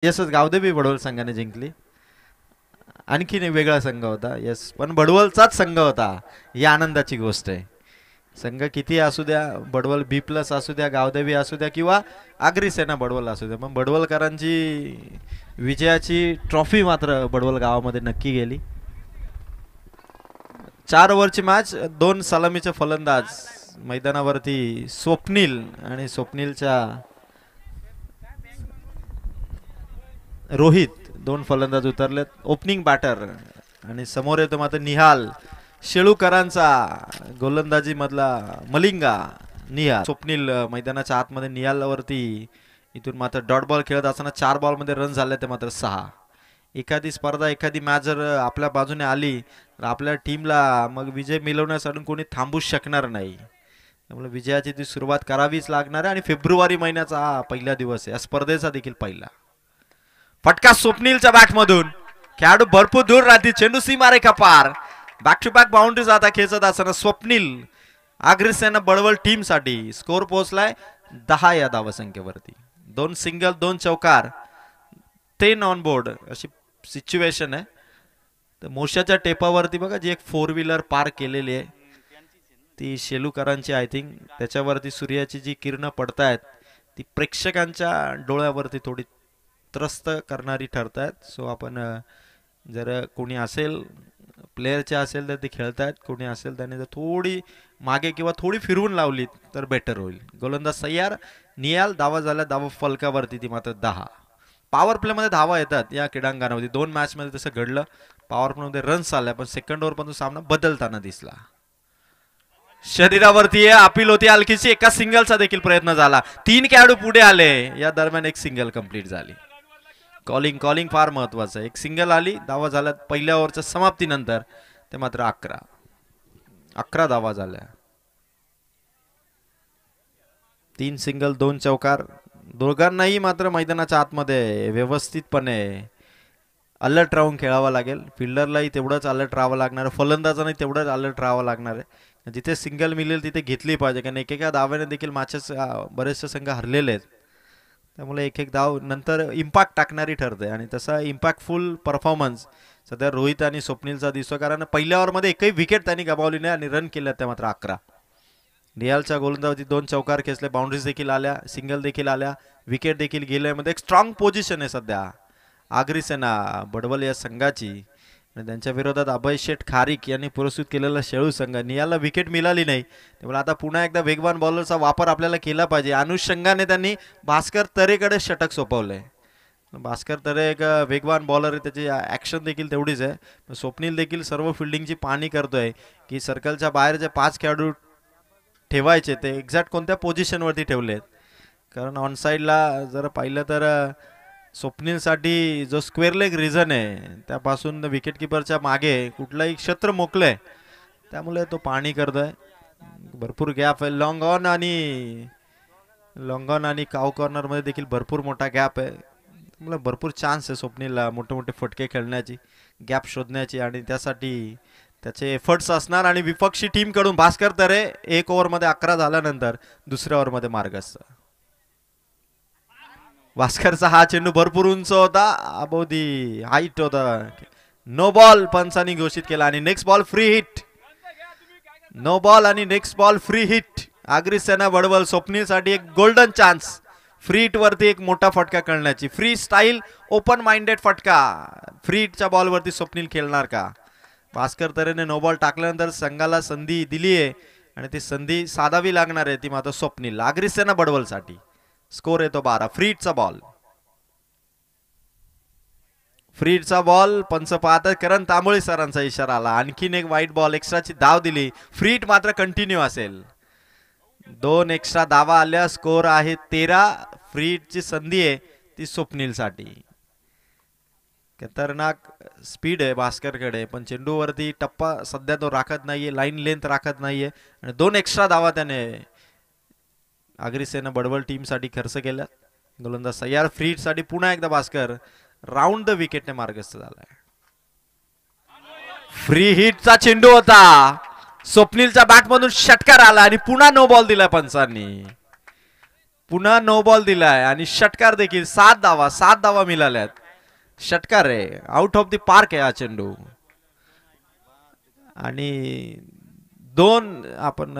येसच गावदेवी बडवल संघाने जिंकली. आणखीन एक वेगळा संघ होता. येस, पण बडवलचाच संघ होता, ही आनंदाची गोष्ट आहे. संघ किती असू द्या, बडवल बी प्लस असू द्या, गावदेवी असू द्या किंवा आगरी सेना बडवल असू द्या, पण बडवलकरांची विजयाची ट्रॉफी मात्र बडवल गावामध्ये नक्की गेली. 4 ओव्हरची मॅच, 2 सलामीचे फलंदाज मैदानावरती. स्वप्नील आणि स्वप्नीलच्या रोहित, 2 फलंदाज उतरलेत. ओपनिंग बॅटर आणि समोर येतो मात्र निहाल शेळूकरांचा गोलंदाजी मधला मलिंगा निहाल. स्वप्नील मैदानाच्या आतमध्ये निहालवरती इथून मात्र डॉट बॉल खेळत असताना 4 बॉलमध्ये रन झाले ते मात्र 6. एखादी स्पर्धा, एखादी मॅच जर आपल्या बाजूने आली तर आपल्या टीमला मग विजय मिळवण्यासाठी कोणी थांबूच शकणार नाही. त्यामुळे विजयाची ती सुरुवात करावीच लागणार आहे. आणि फेब्रुवारी महिन्याचा हा पहिला दिवस आहे, या स्पर्धेचा देखील पहिला. फटका स्वप्नीलच्या बॅटमधून, खेळाडू भरपूर दूर राहतील, चेंडू सीमारेखा पार. बॅक टू बॅक बाउंड्रीज आता खेचत असताना स्वप्नील आगरी सेना बडवल टीम साठी स्कोर पोहोचलाय 10 या धावसंख्येवरती. 2 सिंगल, 2 चौकार, 10 ऑन बोर्ड अशी सिच्युएशन आहे. तर मोशाच्या टेपावरती बघा जी एक 4 व्हीलर पार्क केलेली आहे, ती शेलूकरांची आय थिंक. त्याच्यावरती सूर्याची जी किरणं पडतायत ती प्रेक्षकांच्या डोळ्यावरती थोडी त्रस्त करणारी ठरतायत. सो आपण जर कोणी असेल, प्लेयरचे असेल तर ते खेळतायत, कोणी असेल त्याने जर थोडी मागे किंवा थोडी फिरवून लावली तर बेटर होईल. गोलंदाज तयार, नियाल. धावा झाल्या, धावा फलकावरती ती मात्र 10. पॉवर प्लेमध्ये धावा येतात या क्रीडांगणामध्ये. 2 मॅचमध्ये तसं घडलं, पॉवर प्लेमध्ये रन्स आल्या, पण सेकंड ओव्हरपासून सामना बदलताना दिसला. शरीरावरती अपील होती हलकीची, एका सिंगलचा देखील प्रयत्न झाला. 3 खेळाडू पुढे आले, या दरम्यान एक सिंगल कंप्लीट झाली. कॉलिंग फार महत्वाचं आहे. एक सिंगल आली, धावा झाल्या पहिल्या ओव्हरच्या समाप्तीनंतर, ते मात्र 11 धावा झाल्या. 3 सिंगल, 2 चौकार. दोघांनाही मात्र मैदानाच्या आतमध्ये व्यवस्थितपणे अलर्ट राहून खेळावं लागेल. फिल्डरलाही तेवढंच अलर्ट राहावं लागणार आहे, फलंदाजांनाही तेवढंच अलर्ट राहावं लागणार आहे. जिथे सिंगल मिळेल तिथे घेतली पाहिजे, कारण एकेका धाव्याने देखील मॅचेस बरेचसे संघ हरलेले आहेत. त्यामुळे एक धाव नंतर इम्पॅक्ट टाकणारी ठरते, आणि तसा इम्पॅक्टफुल परफॉर्मन्स सध्या रोहित आणि स्वप्नीलचा दिसतो. कारण पहिल्या ओव्हरमध्ये एकही विकेट त्यांनी गमावली नाही आणि रन केल्या त्या मात्र 11. रियालच्या गोलंदाजी 2 चौकार खेचले, बाउंड्रीज देखील आल्या, सिंगल देखील आल्या, विकेट देखील गेल्यामध्ये एक स्ट्रॉंग पोझिशन आहे सध्या आगरी सेना बडवल या संघाची. आणि त्यांच्या विरोधात अभय शेठ खारिक यांनी पुरस्कृत केलेला शेळू संघ. नियाला विकेट मिळाली नाही, त्यामुळे आता पुन्हा एकदा वेगवान बॉलरचा वापर आपल्याला केला पाहिजे. अनुषंगाने त्यांनी भास्कर तरेकडे षटक सोपवलंय. भास्कर तरे एक वेगवान बॉलर आहे, त्याची ॲक्शन देखील तेवढीच आहे. स्वप्नील देखील सर्व फिल्डिंगची पाहणी करतोय की सर्कलच्या बाहेर जे 5 खेळाडू ठेवायचे ते एक्झॅक्ट कोणत्या पोझिशनवरती ठेवलेत. कारण ऑन साईडला जर पाहिलं तर स्वप्नीलसाठी जो स्क्वेअर लेग रिझन आहे त्यापासून विकेट किपरच्या मागे कुठलाही क्षेत्र मोकलंय, त्यामुळे तो पाणी करतोय. भरपूर गॅप आहे. लॉंग ऑन आणि काव कॉर्नर मध्ये देखील भरपूर मोठा गॅप आहे. त्यामुळे भरपूर चान्स आहे स्वप्नीलला मोठे मोठे फटके खेळण्याची, गॅप शोधण्याची, आणि त्यासाठी त्याचे एफर्ट्स असणार. आणि विपक्षी टीम कडून भास्कर तरे 1 ओव्हरमध्ये 11 झाल्यानंतर दुसऱ्या ओव्हरमध्ये मार्गस्थ. भास्करचा हा चेंडू भरपूर उंच होता, अबोव दी हाईट होता. नो बॉल पंचांनी घोषित केला, आणि next ball free hit. No ball आणि next ball free hit. Agri Sena Badwal स्वप्नीलसाठी एक गोल्डन चान्स फ्री हिट वरती एक मोठा फटका करण्याची. फ्री स्टाईल ओपन माइंडेड फटका. फ्री हिटच्या बॉलवरती स्वप्नील खेळणार का? भास्कर तरेने नो बॉल टाकल्यानंतर संघाला संधी दिली आहे, आणि ती संधी साधावी लागणार आहे, ती मात्र स्वप्नील. आगरी सेना बडवल साठी स्कोर येतो 12. फ्रीटचा बॉल पंच पाहतात. करण तांबोळी सरांचा इशारा आला. आणखीन एक वाईट बॉल, एक्स्ट्राची धाव दिली. फ्रीट मात्र कंटिन्यू असेल. 2 एक्स्ट्रा धावा आल्या, स्कोर आहे 13. फ्रीटची संधी आहे ती स्वप्नील साठी. खतरनाक स्पीड आहे भास्करकडे, पण चेंडूवरती टप्पा सध्या तो राखत नाहीये, लाईन लेंथ राखत नाहीये, आणि 2 एक्स्ट्रा धावा त्याने आगरी सेना बडवल टीम साठी खर्च केला. गोलंदाज तयार. फ्रीट साठी पुन्हा एकदा भास्कर राऊंड द विकेटने मार्गस्थ झालाय. फ्री हिटचा चेंडू होता, स्वप्नीलच्या बॅटमधून षटकार आला, आणि पुन्हा नो बॉल दिला पंचांनी. पुन्हा नो बॉल दिलाय आणि षटकार देखील 7 धावा मिळाल्यात. षटकार आहे, आउट ऑफ द पार्क आहे हा चेंडू. आणि दोन आपण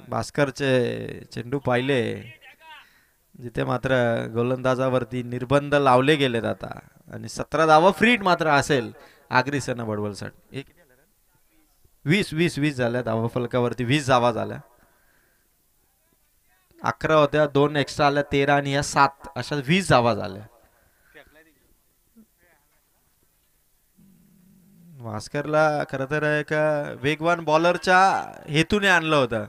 भास्करचे चेंडू पाहिले जिथे मात्र गोलंदाजावरती निर्बंध लावले गेलेत आता. आणि 17 धावा फ्रीट मात्र असेल आगरी सेना बडवलसाठी. 20 झाल्या धावा फलकावरती, 20 धावा झाल्या. 11 होत्या, 2 एक्स्ट्रा आल्या, 13 आणि या 7 अशा 20 धावा झाल्या. भास्करला खर तर एका वेगवान बॉलरच्या हेतूने आणलं होतं,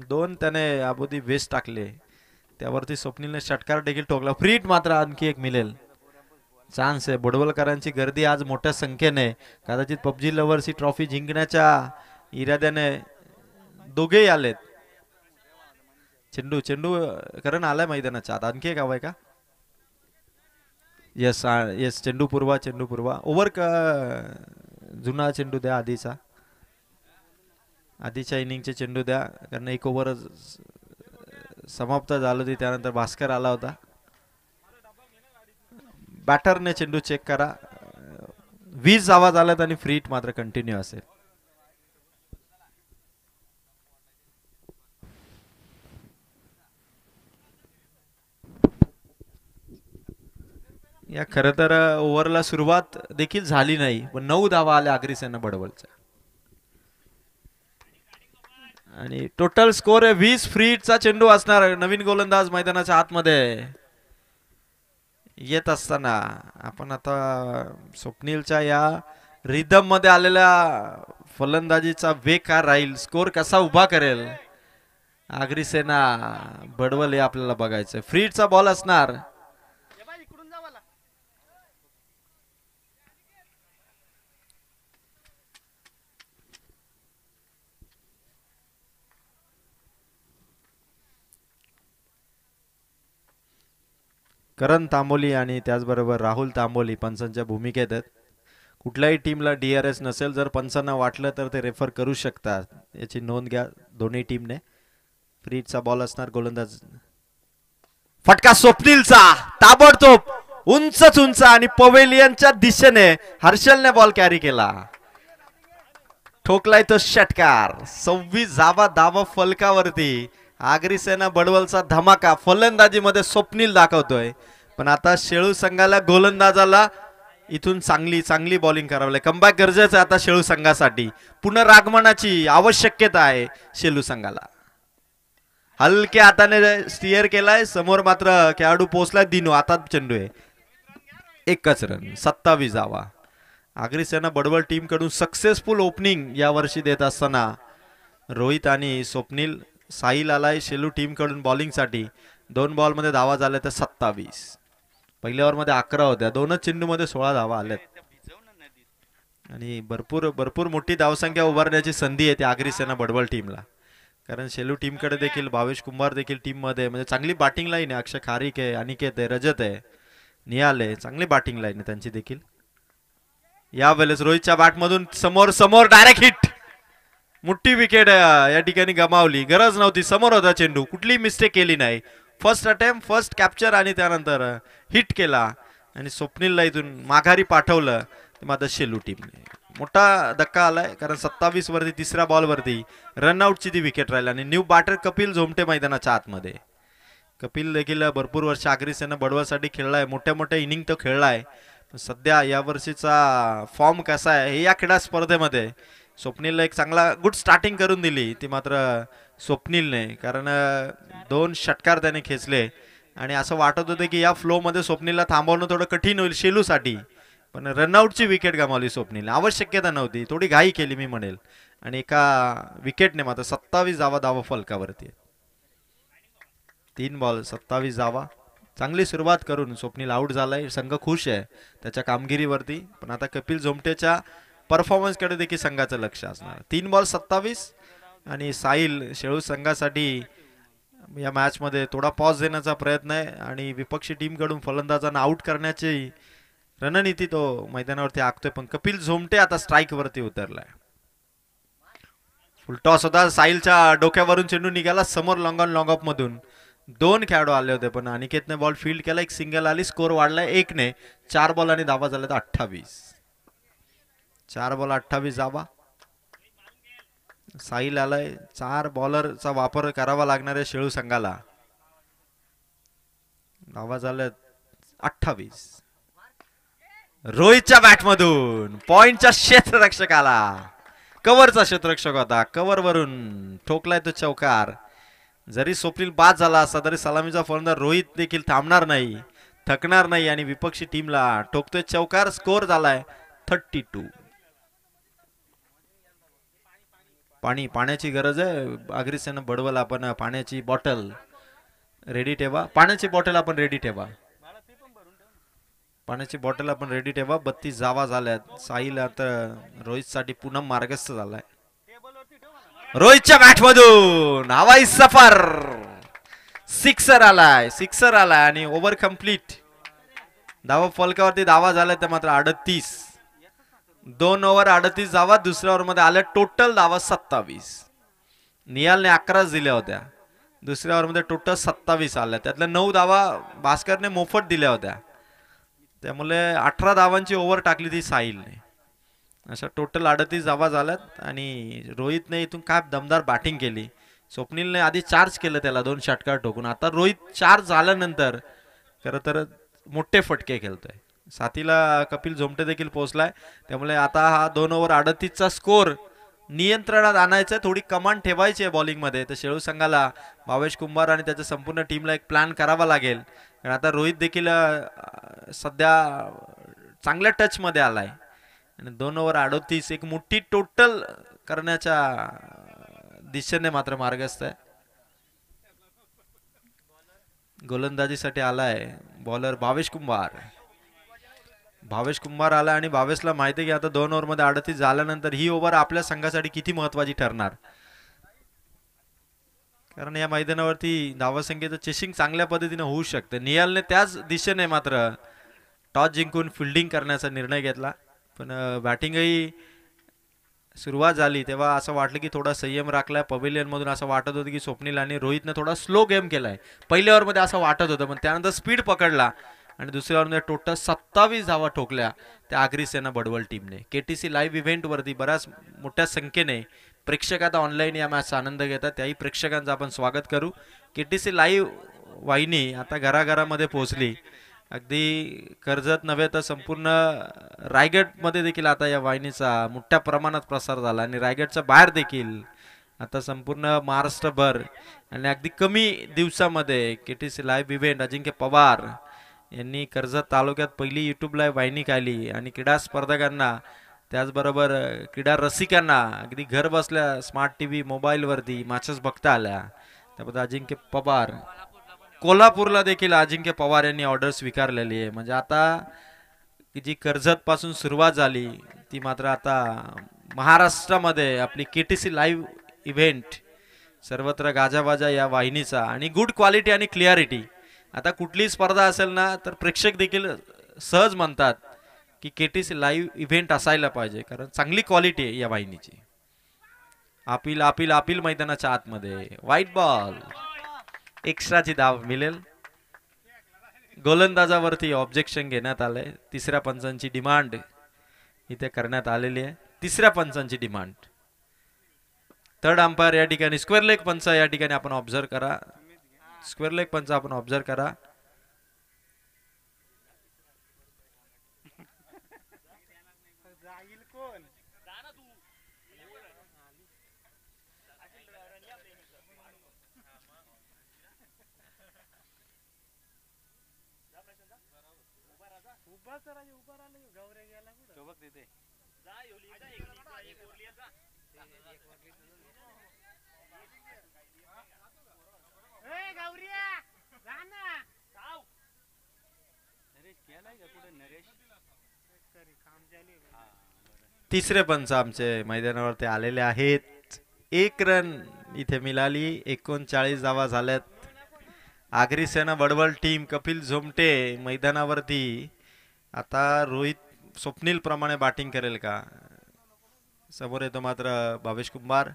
2 त्याने अबोधी वेस्ट टाकले. त्यावरती स्वप्नीलने षटकार देखील ठोकला. फ्रीट मात्र आणखी एक मिळेल, चान्स आहे. बडवलकरांची गर्दी आज मोठ्या संख्येने, कदाचित पबजी लव्हर्स ही ट्रॉफी जिंकण्याच्या इराद्याने दोघेही आलेत. चेंडू करण आलाय मैदानाच्या आत. आणखी एक हवा आहे का? येस चेंडू पूर्वा ओव्हर जुना चेंडू द्या, आधीच्या इनिंगचे चेंडू द्या, कारण एक ओव्हर समाप्त झालं होती. त्यानंतर भास्कर आला होता. बॅटरने चेंडू चेक करा. 20 धावा झाल्यात आणि फ्रीट मात्र कंटिन्यू असेल. या खरं तर ओव्हरला सुरुवात देखील झाली नाही, पण 9 धावा आल्या आगरी सेना बडवलच्या. आणि टोटल स्कोर आहे 20. फ्रीटचा चेंडू असणार. नवीन गोलंदाज मैदानाच्या आतमध्ये येत असताना आपण आता स्वप्नीलच्या या रिदम मध्ये आलेल्या फलंदाजीचा वेग काय राहील, स्कोर कसा उभा करेल आगरी सेना बडवल हे आपल्याला बघायचं. फ्रीटचा बॉल असणार. करण तांबोली आणि त्याचबरोबर राहुल तांबोली पंचांच्या भूमिकेत आहेत. कुठल्याही टीमला DRS नसेल, जर पंचांना वाटलं तर ते रेफर करू शकतात, याची नोंद घ्या दोन्ही टीमने. फ्रीटचा बॉल असणार. गोलंदाज फटका स्वप्नीलचा ताबडतोब उंच आणि पवेलियनच्या दिशेने हर्षलने बॉल कॅरी केला. ठोकलाय तो षटकार. 26 धावा फलकावरती. आगरी सेना बडवलचा धमाका फलंदाजीमध्ये स्वप्नील दाखवतोय, पण आता शेळू संघाला गोलंदाजाला इथून चांगली बॉलिंग करावी लागेल. कमबॅक गरजेचं आहे आता शेळू संघासाठी. पुनरागमनाची आवश्यकता आहे शेळू संघाला. हलक्या हाताने स्टिअर केलाय, समोर मात्र खेळाडू पोहोचलाय. दिनू आता चेंडू आहे. 1 रन. 27 धावा. आगरी सेना बडवल टीम कडून सक्सेसफुल ओपनिंग या वर्षी देत असताना रोहित आणि स्वप्नील. साहिल आलाय शेलू टीम कडून बॉलिंग साठी. 2 बॉल मध्ये धावा झाल्या तर 27. पहिल्या ओव्हर मध्ये 11 होत्या, 2च चेंडू मध्ये 16 धावा आल्यात. आणि भरपूर मोठी धावसंख्या उभारण्याची संधी आहे त्या आगरी सेना बडवल टीमला, कारण शेलू टीम कडे देखील भावेश कुंभार देखील टीम मध्ये, म्हणजे चांगली बॅटिंग लाईन आहे. अक्षय खारीक आहे, अनिकेत आहे, रजत आहे, निहाल आहे, चांगली बॅटिंग लाईन आहे त्यांची देखील. यावेळेस रोहितच्या बॅट मधून समोर डायरेक्ट हिट. मोठी विकेट या ठिकाणी गमावली. गरज नव्हती, समोर होता चेंडू, कुठली मिस्टेक केली नाही. फर्स्ट अटेम्प्ट, फर्स्ट कॅप्चर आणि त्यानंतर हिट केला आणि स्वप्नीलला इथून माघारी पाठवलं. मात्र शेलू टीमने मोठा धक्का आलाय, कारण 27 वरती 3ऱ्या बॉल वरती रनआउटची ती विकेट राहिली. आणि न्यू बॅटर कपिल झोमटे मैदानाच्या आतमध्ये. कपिल देखील भरपूर वर्ष आगरी सेना बडवलसाठी खेळलाय, मोठ्या इनिंग तो खेळलाय. सध्या या वर्षीचा फॉर्म कसा आहे हे या क्रीडा स्पर्धेमध्ये स्वप्नीलला एक चांगला गुड स्टार्टिंग करून दिली ती मात्र स्वप्नीलने, कारण 2 षटकार त्याने खेचले आणि असं वाटत होतं की या फ्लो मध्ये स्वप्नीलला थांबवणं थोडं कठीण होईल शेलूसाठी, पण रनआउटची विकेट गमावली स्वप्नीलने. आवश्यकता नव्हती, थोडी घाई केली मी म्हणेल, आणि एका विकेटने मात्र 27 धावा फलकावरती. 3 बॉल 27 धावा. चांगली सुरुवात करून स्वप्नील आउट झालाय. संघ खुश आहे त्याच्या कामगिरीवरती, पण आता कपिल झोमटेच्या परफॉर्मन्स कडे देखील संघाचं लक्ष असणार. 3 बॉल 27. आणि साहिल शेळू संघासाठी या मॅच मध्ये थोडा पॉज देण्याचा प्रयत्न आहे आणि विपक्षी टीम कडून फलंदाजांना आउट करण्याची रणनीती तो मैदानावरती आखतोय. पण कपिल झोमटे आता स्ट्राईक वरती उतरलाय. फुल टॉस होता, साहिलच्या डोक्यावरून चेंडू निघाला समोर लॉंग ऑन लॉंग ऑफ मधून. दोन खेळाडू आले होते पण अनिकेतने बॉल फील्ड केला, एक सिंगल आली, स्कोर वाढलाय 1 ने. 4 बॉल आणि धावा झाल्या तर 28. 4 बॉल 28 धावा. साहिल आलाय. 4 बॉलरचा वापर करावा लागणार आहे शेळू संघाला. धावा झाल्या 28. रोहितच्या बॅटमधून पॉइंटच्या क्षेत्ररक्षकाला, कव्हरचा क्षेत्ररक्षक होता, कव्हर वरून ठोकलाय तो चौकार. जरी स्वप्नील बाद झाला असता तरी सलामीचा फलंदाज रोहित देखील थांबणार नाही, थकणार नाही आणि विपक्षी टीमला ठोकतोय चौकार. स्कोर झालाय 32. पाण्याची गरज आहे. अग्रेसेन बडवल, आपण पाण्याची बॉटल रेडी ठेवा. पाण्याची बॉटल आपण रेडी ठेवा. पाण्याची बॉटल आपण रेडी ठेवा. 32 धावा झाल्यात. साहिल आता रोहित साठी पुन्हा मार्गस्थ झालाय. रोहितच्या बॅटमधून हवाई सफर, सिक्सर आलाय आणि ओव्हर कंप्लीट. धावा फलकावरती धावा झाल्या तर मात्र 38. 2 ओव्हर 38 धावा. दुसऱ्या ओव्हर मध्ये आल्या टोटल धावा 27. निहालने 11 दिल्या होत्या. दुसऱ्या ओव्हर मध्ये टोटल 27 आल्या, त्यातल्या 9 धावा भास्करने मोफत दिल्या होत्या. त्यामुळे 18 धावांची ओव्हर टाकली ती साहिलने. अशा टोटल 38 धावा झाल्यात आणि रोहितने इथून काय दमदार बॅटिंग केली. स्वप्नीलने आधी चार्ज केलं त्याला 2 षटकार ठोकून. आता रोहित चार्ज झाल्यानंतर खरं तर मोठे फटके खेळतोय. साथीला कपिल झोमटे देखील पोहोचलाय. त्यामुळे आता हा 2 ओव्हर 38चा स्कोर नियंत्रणात आणायचं, थोडी कमांड ठेवायची आहे बॉलिंग मध्ये. तर शेळू संघाला भावेश कुंभार आणि त्याच्या संपूर्ण टीमला एक प्लॅन करावा लागेल. कारण आता रोहित देखील सध्या चांगल्या टच मध्ये आलाय आणि 2 ओव्हर 38 एक मोठी टोटल करण्याच्या दिशेने मात्र मार्गस्थ आहे. गोलंदाजीसाठी आलाय बॉलर भावेश कुंभार आला आणि भावेशला माहिती आहे की आता 2 ओव्हर मध्ये 38 झाल्यानंतर ही ओव्हर आपल्या संघासाठी किती महत्वाची ठरणार. कारण या मैदानावरती धावसंख्येचं चेसिंग चांगल्या पद्धतीने होऊ शकते. निहालने त्याच दिशेने मात्र टॉस जिंकून फिल्डिंग करण्याचा निर्णय घेतला. पण बॅटिंगही सुरुवात झाली तेव्हा असं वाटलं की थोडा संयम राखलाय पवेलियन मधून. असं वाटत होतं की स्वप्नील आणि रोहितने थोडा स्लो गेम केलाय. पहिल्या ओव्हर मध्ये असं वाटत होतं, पण त्यानंतर स्पीड पकडला आणि दुसऱ्या ओव्हरमध्ये टोटल 27 धावा ठोकल्या त्या अग्रिसेना बडवल टीमने. केटीसी लाईव्ह इव्हेंट वरती बऱ्याच मोठ्या संख्येने प्रेक्षक आता ऑनलाईन या मॅचचा आनंद घेतात. त्याही प्रेक्षकांचं आपण स्वागत करू. केटीसी लाईव्ह वाहिनी आता घराघरामध्ये पोहोचली. अगदी कर्जत नव्हे तर संपूर्ण रायगडमध्ये देखील आता या वाहिनीचा मोठ्या प्रमाणात प्रसार झाला आणि रायगडच्या बाहेर देखील आता संपूर्ण महाराष्ट्रभर आणि अगदी कमी दिवसामध्ये केटीसी लाईव्ह इव्हेंट अजिंक्य पवार यांनी कर्जत तालुक्यात पहिली युट्यूब लाईव्ह वाहिनी काढली आणि क्रीडा स्पर्धकांना त्याचबरोबर क्रीडा रसिकांना अगदी घर बसल्या स्मार्ट टीव्ही मोबाईलवरती मॅचेस बघता आल्या. त्याबद्दल अजिंक्य पवार, कोल्हापूरला देखील अजिंक्य पवार यांनी ऑर्डर स्वीकारलेली आहे. म्हणजे आता जी कर्जत पासून सुरुवात झाली ती मात्र आता महाराष्ट्रामध्ये आपली केटीसी लाईव्ह इव्हेंट सर्वत्र गाजावाजा या वाहिनीचा आणि गुड क्वालिटी आणि क्लिअरिटी. आता कुठलीही स्पर्धा असेल ना तर प्रेक्षक देखील सहज म्हणतात की केटीसी लाईव्ह इव्हेंट असायला पाहिजे, कारण चांगली क्वालिटी आहे या वाहिनीची. अपील मैदानाच्या आतमध्ये व्हाईट बॉल, एक्स्ट्राची धाव मिळेल. गोलंदाजावरती ऑब्जेक्शन घेण्यात आलंय. तिसऱ्या पंचांची डिमांड इथे करण्यात आलेली आहे. तिसऱ्या पंचांची डिमांड. थर्ड अंपायर या ठिकाणी स्क्वेअर लेग पंच या ठिकाणी आपण ऑब्झर्व करा. स्क्वेअर लेग पंच आपण ऑब्झर्व करा. तिसरे पंच आमचे मैदानावरती आलेले आहेत. 1 रन इथे मिळाली. 39 धावा झाल्यात. अग्रिसेना बडवल टीम कपिल झोमटे मैदानावरती आता रोहित स्वप्नील प्रमाणे बॅटिंग करेल का. समोर येतो मात्र भावेश कुंभार.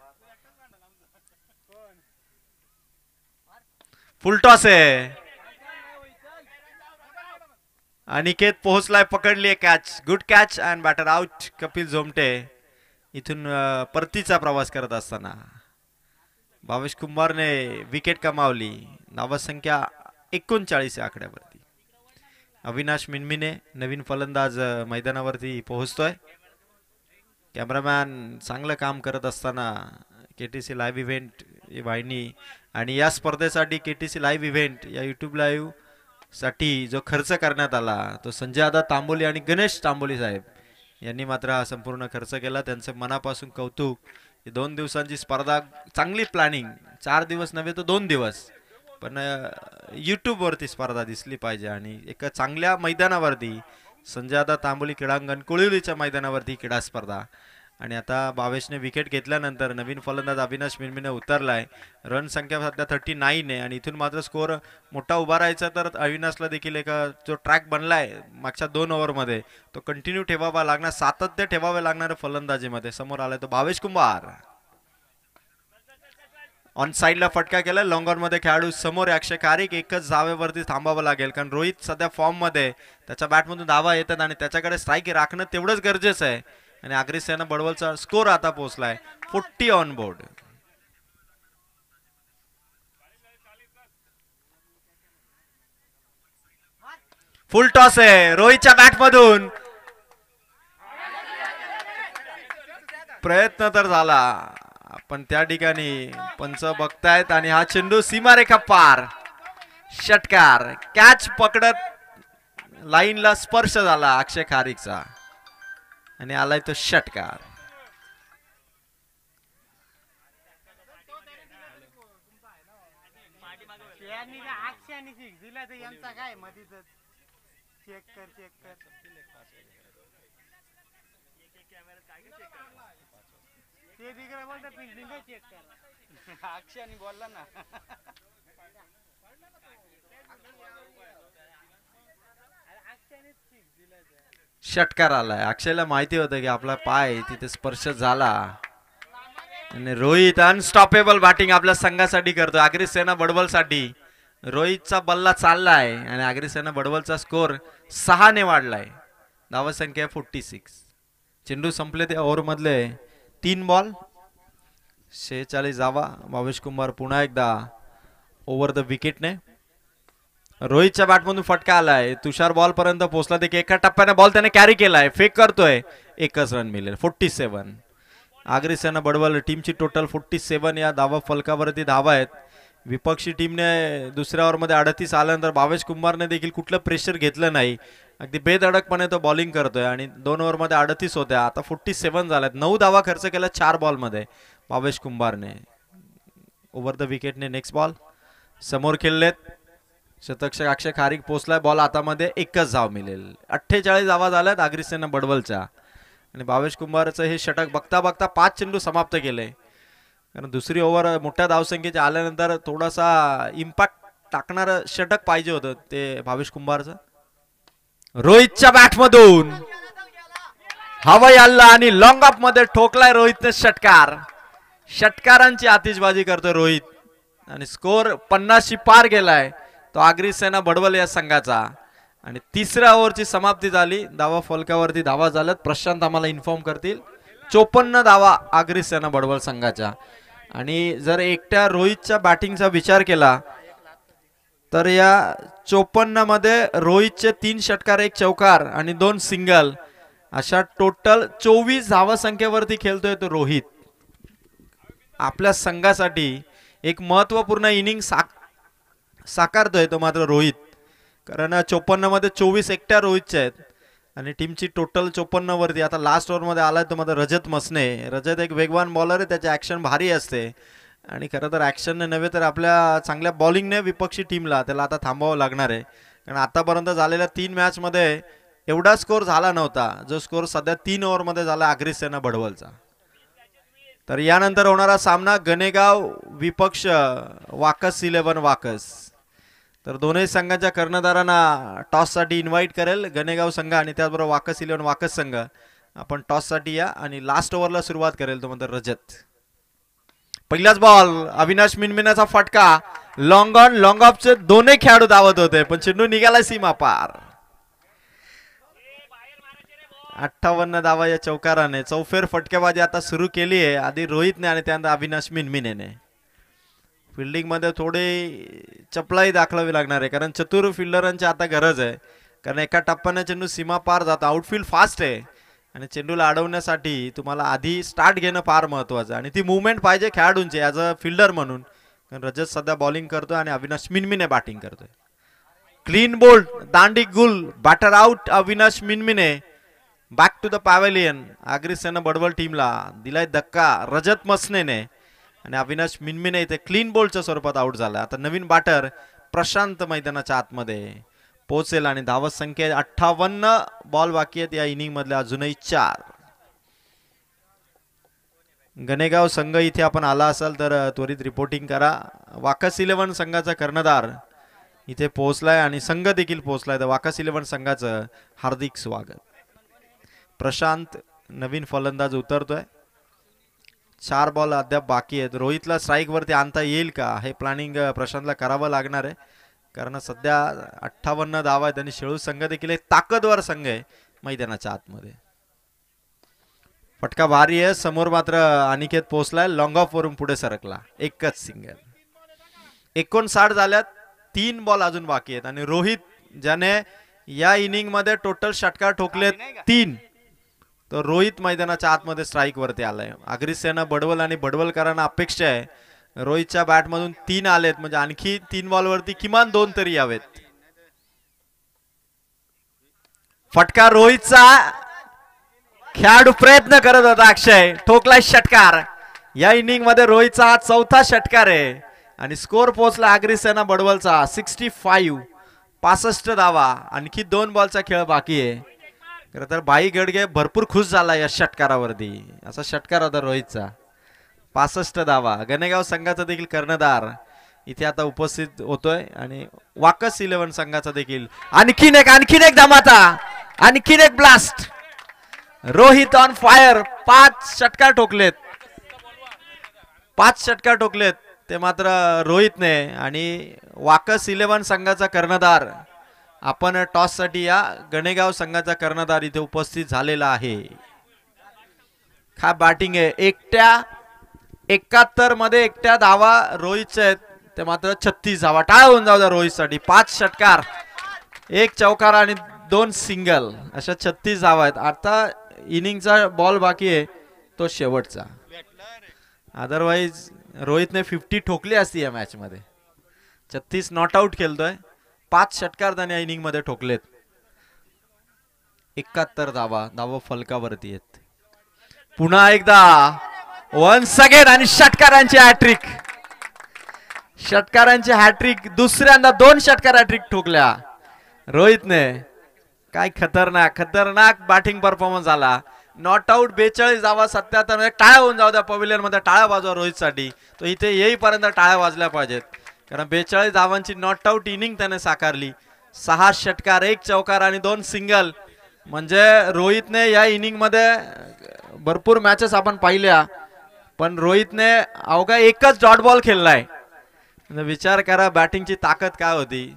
फुल टॉस आहे. अनिकेत पोहोचलाय, पकडली catch, good catch and batter out. Kapil Zomte इथून परतीचा प्रवास करत असताना भावेश कुंभारने विकेट कमावली. धावसंख्या 39 आकड्यावरती. अविनाश मिनमिने नवीन फलंदाज मैदानावरती पोहोचतोय. कॅमेरामॅन चांगलं काम करत असताना केटीसी लाईव्ह इव्हेंट वाहिनी आणि या स्पर्धेसाठी केटीसी लाईव्ह इव्हेंट या यूट्यूब लाईव्ह साठी जो खर्च करण्यात आला तो संजय दादा तांबोली आणि गणेश तांबोली साहेब यांनी मात्र हा संपूर्ण खर्च केला. त्यांचं मनापासून कौतुक. 2 दिवसांची स्पर्धा, चांगली प्लॅनिंग, 4 दिवस नव्हे तर 2 दिवस, पण यूट्यूब वरती स्पर्धा दिसली पाहिजे आणि एका चांगल्या मैदानावरती संजय दादा तांबोली क्रीडांगण कुळिवलीच्या मैदानावरती क्रीडा स्पर्धा. आणि आता भावेशने विकेट घेतल्यानंतर नवीन फलंदाज अविनाश मिनमिने उतरलाय. रन संख्या सध्या 39 आहे आणि इथून मात्र स्कोर मोठा उभा राहायचा तर अविनाशला देखील एक जो ट्रॅक बनलाय मागच्या 2 ओव्हरमध्ये तो कंटिन्यू ठेवावा लागणार, सातत्य ठेवावे लागणार फलंदाजीमध्ये. समोर आलाय तो भावेश कुंभार. ऑन साइडला फटका केला. लॉंग ऑन मध्ये खेळाडू समोर अक्षय खारीक. एकच धावेवरती थांबावं लागेल कारण रोहित सध्या फॉर्म मध्ये, त्याच्या बॅटमधून धावा येतात आणि त्याच्याकडे स्ट्राईक राखणं तेवढंच गरजेचं आहे. आणि आगरी सेना बडवलचा स्कोर आता पोहोचलाय 40 ऑन बोर्ड. फुल टॉस आहे रोहितच्या बॅटमधून. प्रयत्न तर झाला पण त्या ठिकाणी पंच बघतायत आणि हा चेंडू सीमारेखा पार. षटकार. कॅच पकडत लाईनला स्पर्श झाला अक्षय खारीकचा आणि आलाय तो षटकार. बोलला ना षटकार आलाय. अक्षयला माहिती होतं की आपला पाय तिथे स्पर्श झाला आणि रोहित अनस्टॉपेबल बॅटिंग आपल्या संघासाठी करतो. आगरी सेना बडवल साठी रोहितचा बल्ला चाललाय आणि आगरी सेना बडवलचा स्कोर 6 ने वाढलाय. धावसंख्या 46. चेंडू संपले ते ओव्हर मधले 3 बॉल 46 धावा. भावेश कुंभार पुन्हा एकदा ओव्हर द विकेटने. रोहितच्या बॅटमधून फटका आलाय. तुषार बॉल पर्यंत पोहोचला. देखील एका टप्प्याने बॉल त्याने कॅरी केलाय. फेक करतोय. एकच रन मिळेल. 47. आगरी सेना बडवल टीमची टोटल 47 या धावा फलकावरती धावा आहेत. विपक्षी टीमने दुसऱ्या ओव्हरमध्ये 38 आल्यानंतर भावेश कुंभारने देखील कुठलं प्रेशर घेतलं नाही. अगदी बेधडकपणे तो बॉलिंग करतोय आणि 2 ओव्हरमध्ये 38 होत्या, आता 47 झाल्यात. 9 धावा खर्च केला 4 बॉलमध्ये भावेश कुंभारने. ओव्हर द विकेटने नेक्स्ट बॉल समोर खेळलेत. शतकक्षक अक्षय खारीक पोहोचलाय. बॉल हातामध्ये एकच धाव मिळेल. 48 धावा झाल्यात आगरी सेना बडवलच्या आणि भावेश कुंभारचं हे षटक बघता बघता 5 चेंडू समाप्त केले. कारण दुसरी ओव्हर मोठ्या धावसंख्येचे आल्यानंतर थोडासा इम्पॅक्ट टाकणार षटक पाहिजे होतं ते भावेश कुंभारचं. रोहितच्या बॅटमधून हवाई हल्ला आणि लॉंग ऑफ मध्ये ठोकलाय रोहितने षटकार. षटकारांची आतिषबाजी करतोय रोहित आणि स्कोर 50 पार गेलाय तो आगरी सेना बडवल या संघाचा. आणि तिसऱ्या ओव्हरची समाप्ती झाली. धावा फलकावरती धावा झाल्यात. प्रशांत आम्हाला इन्फॉर्म करतील. 54 धावा आगरी सेना बडवल संघाच्या. आणि जर एकट्या रोहितच्या बॅटिंगचा विचार केला तर या 54 मध्ये रोहितचे 3 षटकार 1 चौकार आणि 2 सिंगल अशा टोटल 24 धावा संख्येवरती खेळतोय तो रोहित. आपल्या संघासाठी एक महत्वपूर्ण इनिंग साकारतोय तो मात्र रोहित. कारण 54 मध्ये 24 एकट्या रोहितचे आहेत आणि टीमची टोटल 54 वरती. आता लास्ट ओव्हर मध्ये आलाय तो मात्र रजत मसने. रजत एक वेगवान बॉलर आहे. त्याची ऍक्शन भारी असते आणि खरं तर ऍक्शनने नव्हे तर आपल्या चांगल्या बॉलिंगने विपक्षी टीमला त्याला आता थांबावं लागणार आहे. कारण आतापर्यंत झालेल्या 3 मॅच मध्ये एवढा स्कोर झाला नव्हता जो स्कोर सध्या 3 ओव्हर मध्ये झाला आगरी सेना बडवलचा. तर यानंतर होणारा सामना गणेगाव विपक्ष वाकस 11 वाकस. तर दोन्ही संघाच्या कर्णधारांना टॉस साठी इन्व्हाइट करेल गणेगाव संघ आणि त्याचबरोबर वाकस 11 वाकस संघ. आपण टॉस साठी या आणि लास्ट ओव्हरला सुरुवात करेल तो म्हणतो रजत. पहिलाच बॉल अविनाश मिनमिनाचा फटका लॉंग ऑन लॉंग ऑफचे दोन्ही खेळाडू धावत होते पण चेंडू निघाला सीमा पार. 58 धावा या चौकाराने. चौफेर फटकेबाजी आता सुरू केली आहे. आधी रोहितने आणि त्यानंतर अविनाश मिनमिनेने. फिल्डिंग मध्ये थोडी चपलाई दाखवावी लागणार आहे कारण चतुर फिल्डरांची आता गरज आहे. कारण एका टप्प्याने चेंडू सीमा पार जातो. आउटफील्ड फास्ट आहे आणि चेंडूला अडवण्यासाठी तुम्हाला आधी स्टार्ट घेणं फार महत्वाचं आणि ती मुवमेंट पाहिजे खेळाडूंची ॲज अ फिल्डर म्हणून. कारण रजत सध्या बॉलिंग करतोय आणि अविनाश मिनमिने बॅटिंग करतोय. क्लीन बोल्ड दांडी गुल batter out Avinash Minmine. Back to the pavilion. Agrisena Badwal टीमला दिलाय धक्का रजत मसनेने आणि अविनाश मिनमिने इथे क्लीन बोल्डच्या स्वरूपात आउट झाला. आता नवीन बॅटर प्रशांत मैदानाच्या आतमध्ये पोहोचेल आणि धावत संख्या 58 बॉल बाकी आहेत या इनिंग मधल्या अजूनही 4. गणेगाव संघ इथे आपण आला असाल तर त्वरित रिपोर्टिंग करा. वाकस 11 संघाचा कर्णधार इथे पोहोचलाय आणि संघ देखील पोहोचलाय. तर वाकस 11 संघाचं हार्दिक स्वागत. प्रशांत नवीन फलंदाज उतरतोय. 4 बॉल अद्याप बाकी आहेत. रोहितला स्ट्राईक वरती आणता येईल का हे प्लॅनिंग प्रशांतला करावं लागणार आहे कारण सध्या 58 धावा आहेत आणि शेळू संघ देखील एक ताकदवर संघ आहे मैदानाच्या आतमध्ये. फटका भारी आहे. समोर मात्र अनिकेत पोहोचलाय. लॉंग ऑफ वरून पुढे सरकला. एकच सिंगल. 59 झाल्यात. 3 बॉल अजून बाकी आहेत आणि रोहित ज्याने या इनिंग मध्ये टोटल षटकार ठोकलेत 3 तर रोहित मैदानाच्या आतमध्ये स्ट्राईक वरती आलाय. अग्रिसेना बडवल आणि बडवलकरांना अपेक्षा आहे रोहितच्या बॅट मधून 3 आलेत म्हणजे आणखी 3 बॉल वरती किमान 2 तरी यावेत. फटका रोहितचा. खेळाडू प्रयत्न करत होता. अक्षय ठोकलाय षटकार. या इनिंग मध्ये रोहितचा हा 4था षटकार आहे आणि स्कोर पोहोचला अग्रिसेना बडवलचा 65 धावा. आणखी 2 बॉलचा खेळ बाकी आहे. खरं तर बाई गडगे भरपूर खुश झाला या षटकारावरती. असा षटकार होता रोहितचा. 65 धावा. गणेगाव संघाचा देखील कर्णधार इथे आता उपस्थित होतोय आणि वाकस 11 संघाचा देखील आणखीन एक धमाका. आणखीन एक ब्लास्ट. Rohit on fire. 5 षटकार ठोकलेत. 5 षटकार ठोकलेत ते मात्र रोहितने आणि वाकस 11 संघाचा कर्णधार. आपण टॉस साठी या गणेगाव संघाचा कर्णधार इथे उपस्थित झालेला आहे. हा बॅटिंग आहे. 71 मध्ये एकट्या धावा रोहितच्या आहेत ते मात्र 36 धावा. टाळ होऊन जाऊ द्या रोहितसाठी. 5 षटकार 1 चौकार आणि 2 सिंगल अशा 36 धावा आहेत. आता इनिंगचा बॉल बाकी आहे तो शेवटचा. अदरवाईज रोहितने 50 ठोकली असती या मॅच मध्ये. 36 नॉट आउट खेळतोय. 5 षटकार त्याने इनिंग मध्ये ठोकलेत. 71 धावा फलकावरती आहेत. पुन्हा एकदा वन्स अगेन आणि षटकारांची हॅट्रिक. दुसऱ्यांदा 2 षटकार हॅट्रिक ठोकल्या रोहितने. काय खतरनाक बॅटिंग परफॉर्मन्स झाला. नॉट आउट 42 धावा 77 मध्ये. टाळ्या होऊन जाऊ द्या पवेलियन मध्ये. टाळ्या वाजवा रोहितसाठी. तो इथे येईपर्यंत टाळ्या वाजल्या पाहिजेत कारण 42 धावांची नॉट आउट इनिंग त्याने साकारली. 6 षटकार 1 चौकार आणि 2 सिंगल म्हणजे रोहितने या इनिंग मध्ये भरपूर मॅचेस आपण पाहिल्या पण रोहितने अवघा एकच डॉट बॉल खेळलाय. विचार करा बॅटिंगची ताकद काय होती.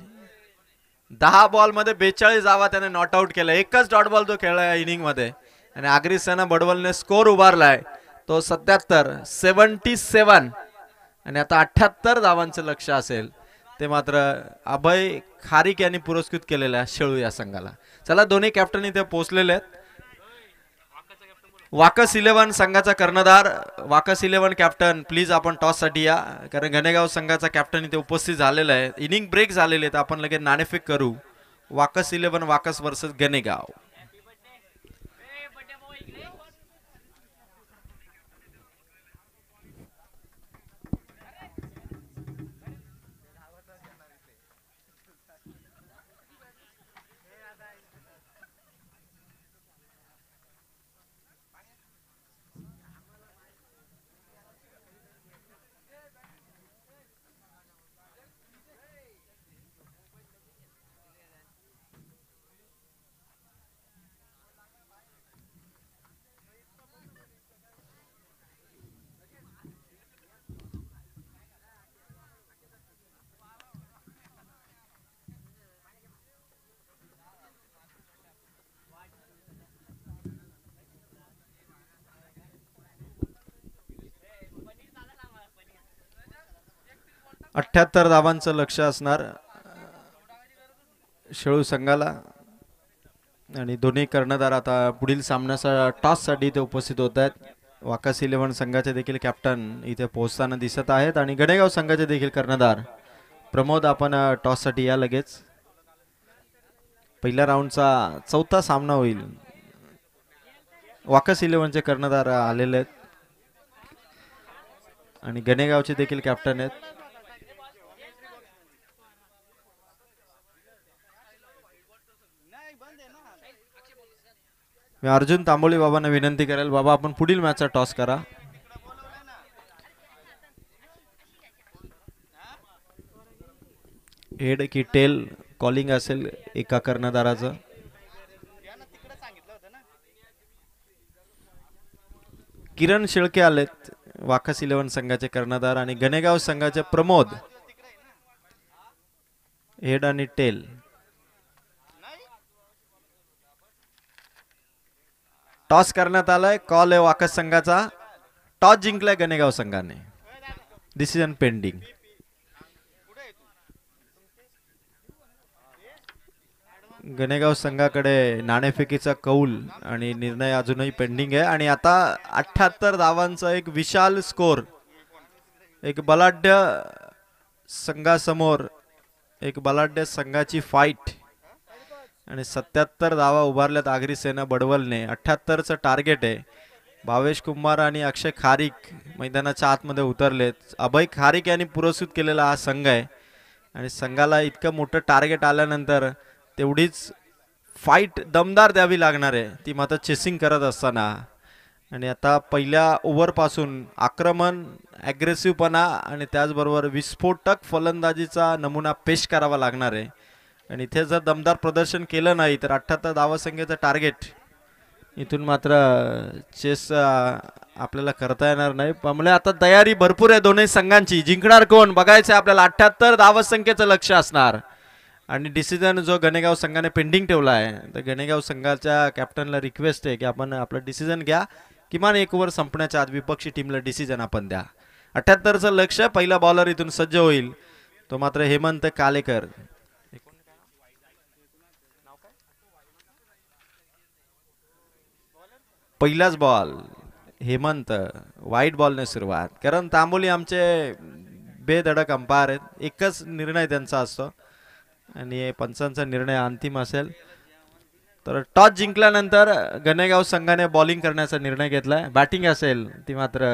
10 बॉल मध्ये 42 धावा त्याने नॉट आउट केला. एकच डॉट बॉल तो खेळला या इनिंग मध्ये आणि अग्रिसेना बडवलने स्कोर उभारलाय तो 77 आणि आता 78 धावांचं लक्ष असेल ते मात्र अभय खारिक यांनी पुरस्कृत केलेल्या शेळू या संघाला. चला दोन्ही कॅप्टन इथे पोहोचलेले आहेत. वाकस 11 संघाचा कर्णधार वाकस 11 कॅप्टन प्लीज आपण टॉस साठी या कारण गणेगाव संघाचा कॅप्टन इथे उपस्थित झालेला आहे. इनिंग ब्रेक झालेले आहेत. आपण लगेच नाणेफेक करू. वाकस 11 वाकस वर्सेस गणेगाव. 78 धावांचं लक्ष असणार शेळू संघाला आणि दोन्ही कर्णधार आता पुढील सामन्याचा टॉस साठी इथे उपस्थित होत आहेत. वाकस 11 संघाचे देखील कॅप्टन इथे पोहोचताना दिसत आहेत आणि गणेगाव संघाचे देखील कर्णधार प्रमोद. आपण टॉस साठी या लगेच. पहिल्या राऊंडचा चौथा सामना होईल. वाकस 11चे कर्णधार आलेले आहेत आणि गणेगावचे देखील कॅप्टन आहेत. मी अर्जुन तांबोळी बाबांना विनंती करेल, बाबा आपण पुढील मॅचचा टॉस करा. हेड की टेल कॉलिंग असेल एका कर्णधाराचं. किरण शेळके आलेत वाकस 11 संघाचे कर्णधार आणि गणेगाव संघाचे प्रमोद. हेड आणि टेल. टॉस करण्यात आलाय. कॉल आहे वाकस संघाचा. टॉस जिंकलाय गणेगाव संघाने. Decision pending. गणेगाव संघाकडे नाणेफेकीचा कौल आणि निर्णय अजूनही पेंडिंग आहे आणि आता 78 धावांचा एक विशाल स्कोर. एक बलाढ्य संघासमोर एक बलाढ्य संघाची फाईट आणि 77 धावा उभारल्यात आगरी सेना बडवलने. 78चं टार्गेट आहे. भावेश कुंभार आणि अक्षय खारीक मैदानाच्या आतमध्ये उतरलेत. अभय खारीक यांनी पुरस्कृत केलेला हा संघ आहे आणि संघाला इतकं मोठं टार्गेट आल्यानंतर तेवढीच फाईट दमदार द्यावी लागणार आहे, ती मात्र चेसिंग करत असताना. आणि आता पहिल्या ओव्हरपासून आक्रमण, ॲग्रेसिव्हपणा आणि त्याचबरोबर विस्फोटक फलंदाजीचा नमुना पेश करावा लागणार आहे. आणि इथे जर दमदार प्रदर्शन केलं नाही तर 78 धावसंख्येचं टार्गेट इथून मात्र चेस आपल्याला करता येणार नाही. त्यामुळे आता तयारी भरपूर आहे दोन्ही संघांची. जिंकणार कोण बघायचं आपल्याला. 78 धावसंख्येचं लक्ष असणार आणि डिसिजन जो गणेगाव संघाने पेंडिंग ठेवला आहे, तर गणेगाव संघाच्या कॅप्टनला रिक्वेस्ट आहे की आपण आपलं डिसिजन घ्या. किमान एक ओव्हर संपण्याच्या आत विपक्षी टीमला डिसिजन आपण द्या. 78चं लक्ष. पहिला बॉलर इथून सज्ज होईल तो मात्र हेमंत कालेकर. पहिलाच बॉल हेमंत. वाईट बॉलने सुरुवात. कारण तांबोली आमचे बेधडक अंपायर आहेत. एकच निर्णय त्यांचा असतो आणि पंचांचा निर्णय अंतिम असेल. तर टॉस जिंकल्यानंतर गणेगाव संघाने बॉलिंग करण्याचा निर्णय घेतलाय. बॅटिंग असेल ती मात्र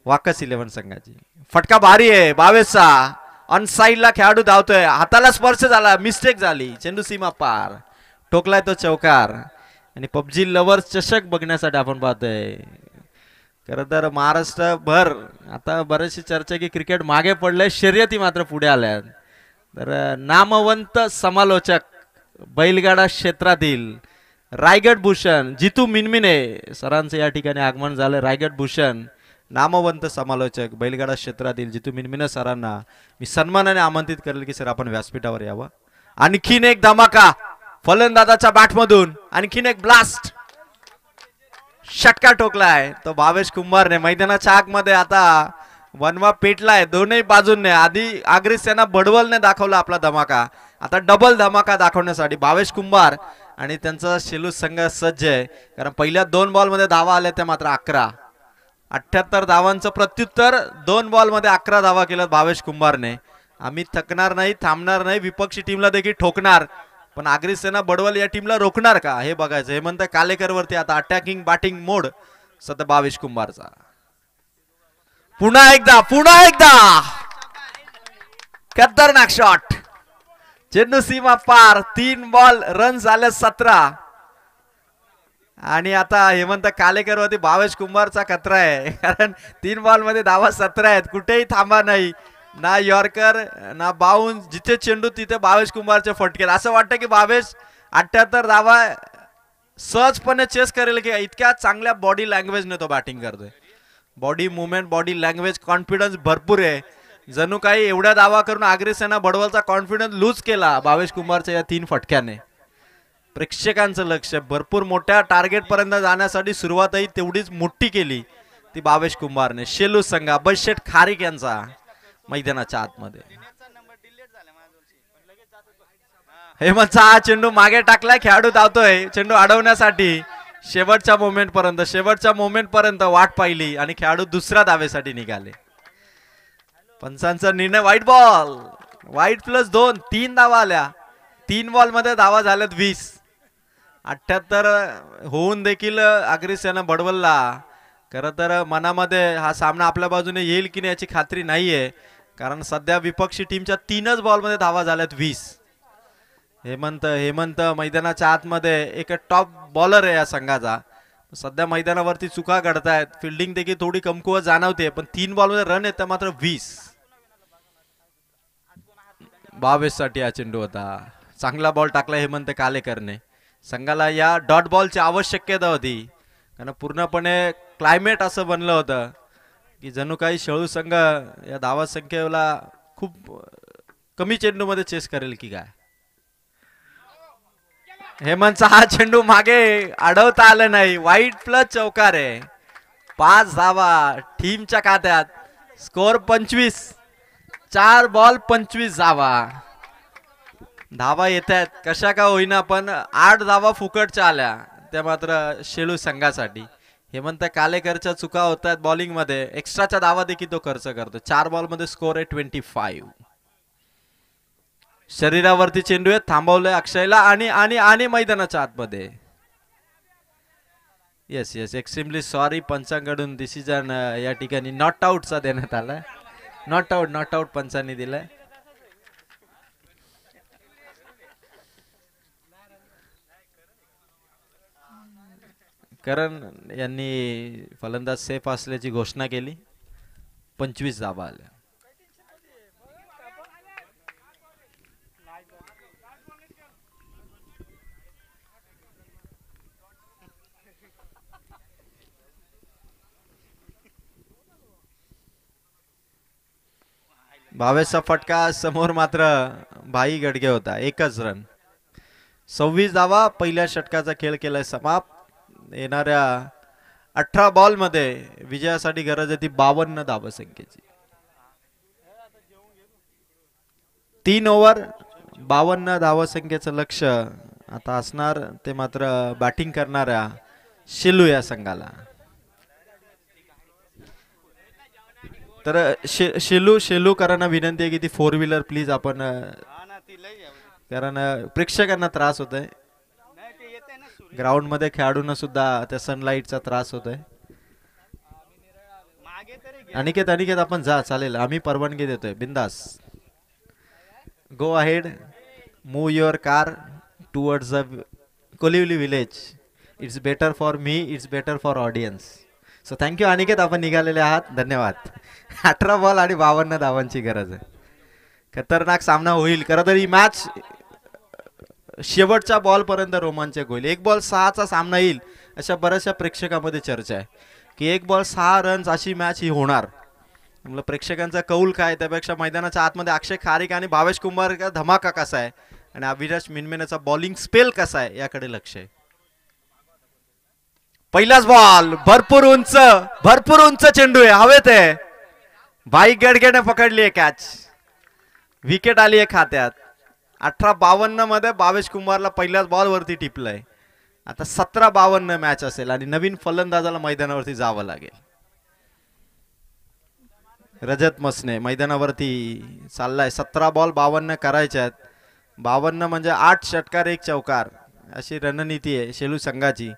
वाकस 11 संघाची. फटका भारी आहे 22चा. ऑन साईडला खेळाडू धावतोय. हाताला स्पर्श झाला, मिस्टेक झाली. चेंडू सीमा पार. ठोकलाय तो चौकार. आणि पबजी लवर्स चषक बघण्यासाठी आपण पाहतोय. खरं तर महाराष्ट्रभर आता बरेचशी चर्चा की क्रिकेट मागे पडलंय, शर्यती मात्र पुढे आल्यात. तर नामवंत समालोचक बैलगाडा क्षेत्रातील रायगड भूषण जितू मिनमिने सरांचं या ठिकाणी आगमन झालं. रायगड भूषण नामवंत समालोचक बैलगाडा क्षेत्रातील जितू मिनमिने सरांना मी सन्मानाने आमंत्रित करेल की सर आपण व्यासपीठावर यावं. आणखीन एक धमाका फलंदाजाच्या बॅटमधून. आणखीन एक ब्लास्ट. षटका ठोकलाय तो भावेश कुंभारने. मैदानाच्या आगमध्ये आता वनवा पेटलाय दोन्ही बाजूंनी. आधी आगरी सेना बडवलने दाखवला आपला धमाका. आता डबल धमाका दाखवण्यासाठी भावेश कुंभार आणि त्यांचा शेलू संघ सज्ज आहे. कारण पहिल्या 2 बॉलमध्ये धावा आल्या त्या मात्र 11. 78 धावांचं प्रत्युत्तर 2 बॉलमध्ये 11 धावा केल्यात भावेश कुंभारने. आम्ही थकणार नाही, थांबणार नाही, विपक्षी टीमला देखील ठोकणार. पण आगरी सेना बडवल या टीमला रोखणार का हे बघायचं. हेमंत कालेकर वरती आता अटॅकिंग बॅटिंग मोड सध्या भावेश कुंभारचा. पुन्हा एकदा खतरनाक शॉट. चेंडू सीमा पार. 3 बॉल रन झाले 17. आणि आता हेमंत कालेकर वरती भावेश कुंभारचा खतरा आहे. कारण 3 बॉल मध्ये धावा 17 आहेत. कुठेही थांबा नाही. ना यॉर्कर ना बाउन्स. जिथे चेंडू तिथे भावेश कुंभारचे फटके. असं वाटतं की भावेश 78 धावा सहजपणे चेस करेल की इतक्या चांगल्या बॉडी लँग्वेजने तो बॅटिंग करतोय. Body movement, body language, confidence भरपूर आहे. जणू काही एवढ्या दावा करून आगरी सेना बडवलचा कॉन्फिडन्स लूज केला भावेश कुंभारच्या या 3 फटक्याने. प्रेक्षकांचं लक्ष भरपूर मोठ्या टार्गेट पर्यंत जाण्यासाठी सुरुवातही तेवढीच मोठी केली ती भावेश कुंभारने. शेलू संघ अभय शेठ खारीक यांचा मैदानाच्या आतमध्ये. दिनेशचा नंबर डिलीट झाला माझ्यावरची. पण लगेच जात होतो. हा. हेमंतचा हा चेंडू मागे टाकलाय, खेळाडू धावतोय चेंडू अडवण्यासाठी. शेवटच्या मोमेंट पर्यंत वाट पाहिली आणि खेळाडू दुसऱ्या धावेसाठी निघाले. पंचांचा निर्णय वाईट प्लस 2, 3 धावा आल्या. 3 बॉल मध्ये धावा झाल्यात 20. 78 होऊन देखील अग्रेसरनं बडवलला. खरं तर मनामध्ये हा सामना आपल्या बाजूने येईल की नाही याची खात्री नाहीये, कारण सध्या विपक्षी टीमच्या 3च बॉलमध्ये धावा झाल्यात 20. हेमंत मैदानाच्या आतमध्ये एक टॉप बॉलर आहे या संघाचा. सध्या मैदानावरती चुका घडतायत, फिल्डिंग देखील थोडी कमकुवत जाणवते, पण 3 बॉलमध्ये रन येतं मात्र 20. 22 साठी हा चेंडू होता. चांगला बॉल टाकला हेमंत कालेकरने. संघाला या डॉट बॉलची आवश्यकता होती, कारण पूर्णपणे क्लायमेट असं बनलं होतं की जणू काही शेळू संघ या धावा संख्येला खूप कमी चेंडूमध्ये चेस करेल की काय. हेमंतचा हा चेंडू मागे अडवता आलं नाही. वाईट प्लस चौकार आहे. 5 धावा टीमच्या खात्यात. स्कोर 25. 4 बॉल 25 धावा येत आहेत कशा का होईना, पण 8 धावा फुकटच्या आल्या, त्या मात्र शेळू संघासाठी. हेमंत कालेकरच्या चुका होत आहेत बॉलिंग मध्ये. एक्स्ट्राच्या धावा देखील तो खर्च करतो. 4 बॉल मध्ये स्कोर आहे 25. शरीरावरती चेंडू आहे, थांबवलंय अक्षयला आणि आणि आणि मैदानाच्या आतमध्ये. येस एक्स्ट्रीमली सॉरी पंचांकडून डिसिजन या ठिकाणी नॉट आउटचा देण्यात आलाय. नॉट आउट पंचांनी दिलाय. करण यांनी फलंदाज सेफ असल्याची घोषणा केली. 25 धावा आल्या. भावेशचा फटका समोर मात्र भाई गडगे होता. 1च रन. 26 धावा पहिल्या षटकाचा खेळ केलाय समाप्त. येणाऱ्या 18 बॉल मध्ये विजयासाठी गरज आहे ती 52 धावा संख्येची. 3 ओव्हर 52 धावा संख्येचं लक्ष आता असणार ते मात्र बॅटिंग करणाऱ्या शेलू या संघाला. तर शेलूकरांना विनंती आहे की ती 4 व्हीलर प्लीज आपण, कारण प्रेक्षकांना त्रास होत आहे. ग्राउंड मध्ये खेळाडूंना सुद्धा त्या सनलाइटचा त्रास होतोय. अनिकेत आपण जा, चालेल, आम्ही परवानगी देतोय, बिंदास. Go ahead, move your car towards the Koliwali village. It's better for me, it's better for audience. So thank you Aniket, आपण निघालेले आहात, धन्यवाद. 18 बॉल आणि 52 धावांची गरज आहे. खतरनाक सामना होईल. खरं तर ही मॅच शेवटच्या बॉल पर्यंत रोमांचक होईल. 1 बॉल 6चा सामना येईल अशा बऱ्याचशा प्रेक्षकांमध्ये चर्चा आहे की 1 बॉल 6 रन्स अशी मॅच ही होणार. मला प्रेक्षकांचा कौल काय, त्यापेक्षा मैदानाच्या आतमध्ये अक्षय खारीक आणि भावेश कुंभार का धमाका कसा आहे आणि अविनाश मिनमिनेचा बॉलिंग स्पेल कसा आहे याकडे लक्ष आहे. पहिलाच बॉल भरपूर उंच चेंडू आहे, हवेत आहे. भाई गडगेने पकडली आहे कॅच. विकेट आली आहे खात्यात. 18-52 मध्ये भावेश कुंभारला पहिल्याच बॉल वरती टिपलंय. आता 17-52 मॅच असेल आणि नवीन फलंदाजाला मैदानावरती जावं लागेल. रजत मसने मैदानावरती चाललाय. 17 बॉल 52 करायचे आहेत. 52 म्हणजे 8 षटकार 1 चौकार अशी रणनीती आहे शेलू संघाची.